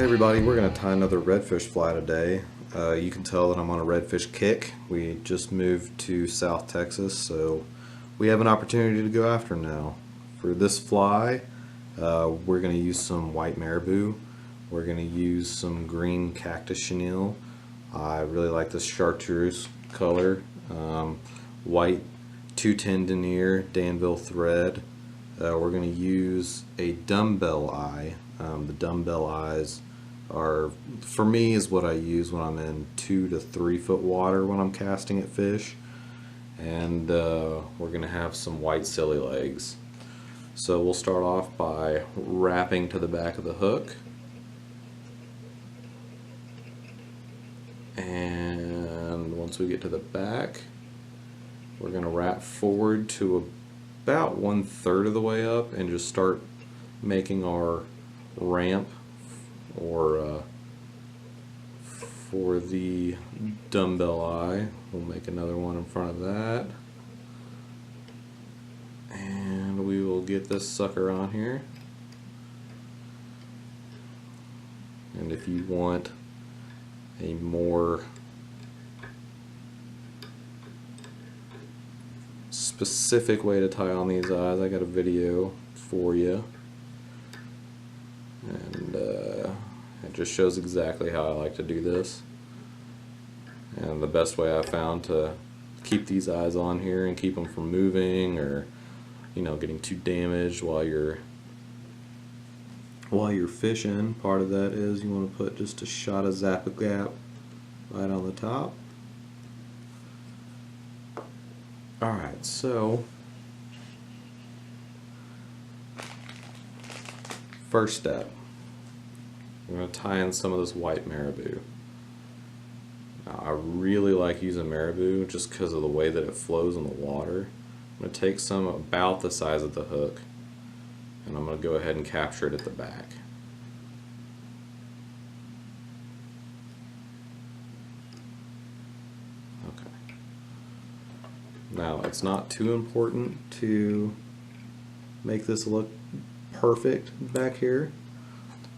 Everybody, we're going to tie another redfish fly today. You can tell that I'm on a redfish kick. We just moved to South Texas, so we have an opportunity to go after them now. For this fly, we're going to use some white marabou. We're going to use some green cactus chenille. I really like this chartreuse color. White 210 denier Danville thread. We're going to use a dumbbell eye. The dumbbell eyes are, for me, is what I use when I'm in 2 to 3 foot water when I'm casting at fish. And we're going to have some white silly legs. So we'll start off by wrapping to the back of the hook. And once we get to the back, we're going to wrap forward to about 1/3 of the way up and just start making our ramp or for the dumbbell eye. We'll make another one in front of that, and we will get this sucker on here. And if you want a more specific way to tie on these eyes, I got a video for you, and it just shows exactly how I like to do this. And the best way I found to keep these eyes on here and keep them from moving or, you know, getting too damaged while you're fishing, part of that is you want to put just a shot of Zap-A-Gap right on the top. Alright, so first step, I'm going to tie in some of this white marabou. Now, I really like using marabou just because of the way that it flows in the water. I'm going to take some about the size of the hook, and I'm going to go ahead and capture it at the back. Okay. Now, it's not too important to make this look perfect back here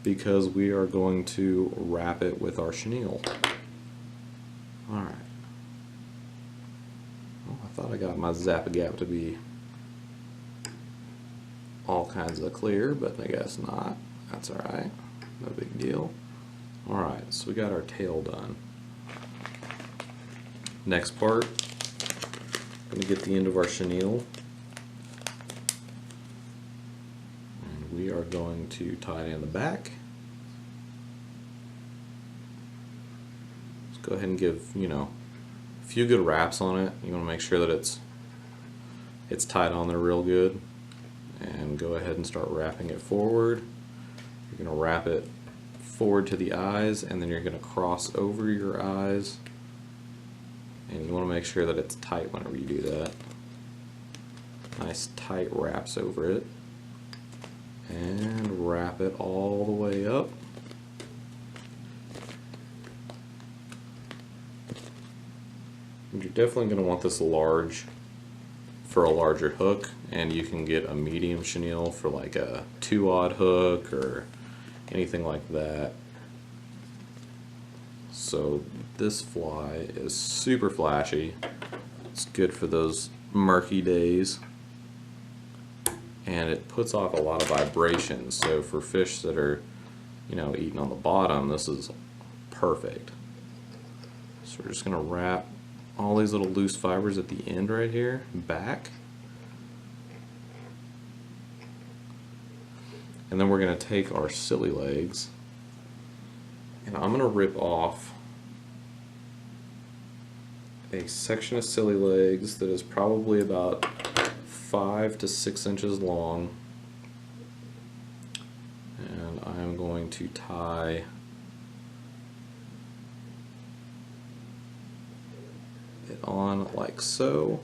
because we are going to wrap it with our chenille. Alright. Well, I thought I got my Zap-A-Gap to be all kinds of clear, but I guess not. That's alright. No big deal. Alright, so we got our tail done. Next part, I'm going to get the end of our chenille, and we are going to tie it in the back. Let's go ahead and give, you know, a few good wraps on it. You want to make sure that it's tied on there real good, and go ahead and start wrapping it forward. You're going to wrap it forward to the eyes, and then you're going to cross over your eyes. And you want to make sure that it's tight whenever you do that. Nice tight wraps over it. And wrap it all the way up. And you're definitely going to want this large for a larger hook, and you can get a medium chenille for like a 2/0 hook or anything like that. So this fly is super flashy. It's good for those murky days, and it puts off a lot of vibration. So for fish that are, you know, eating on the bottom, this is perfect. So we're just going to wrap all these little loose fibers at the end right here back, and then we're going to take our silly legs, and I'm going to rip off a section of silly legs that is probably about 5 to 6 inches long, and I'm going to tie it on like so.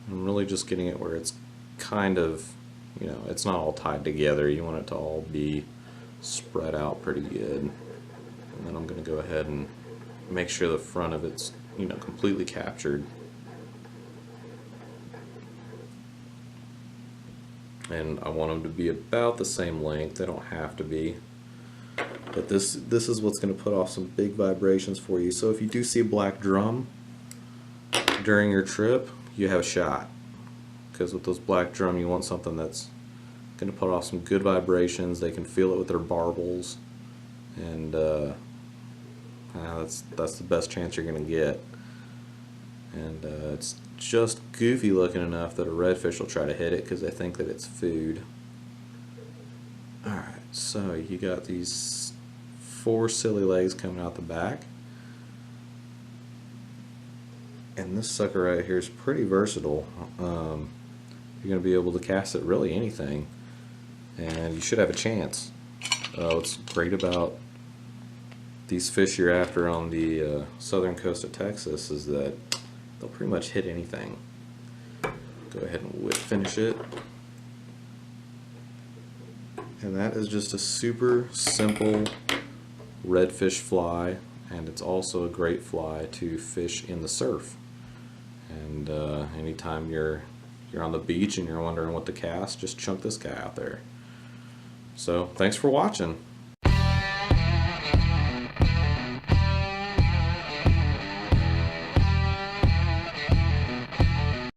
I'm really just getting it where it's kind of, you know, it's not all tied together. You want it to all be spread out pretty good. And then I'm going to go ahead and make sure the front of it's, you know, completely captured. and I want them to be about the same length. They don't have to be, but this is what's going to put off some big vibrations for you. So if you do see a black drum during your trip, you have a shot, because with those black drum you want something that's going to put off some good vibrations. They can feel it with their barbels, and that's the best chance you're going to get. And it's just goofy looking enough that a redfish will try to hit it because they think that it's food. Alright, so you got these 4 silly legs coming out the back. And this sucker right here is pretty versatile. You're going to be able to cast it really anything, and you should have a chance. What's great about these fish you're after on the southern coast of Texas is that they'll pretty much hit anything. Go ahead and whip finish it. And that is just a super simple redfish fly, and it's also a great fly to fish in the surf. And anytime you're on the beach and you're wondering what to cast, just chunk this guy out there. So thanks for watching.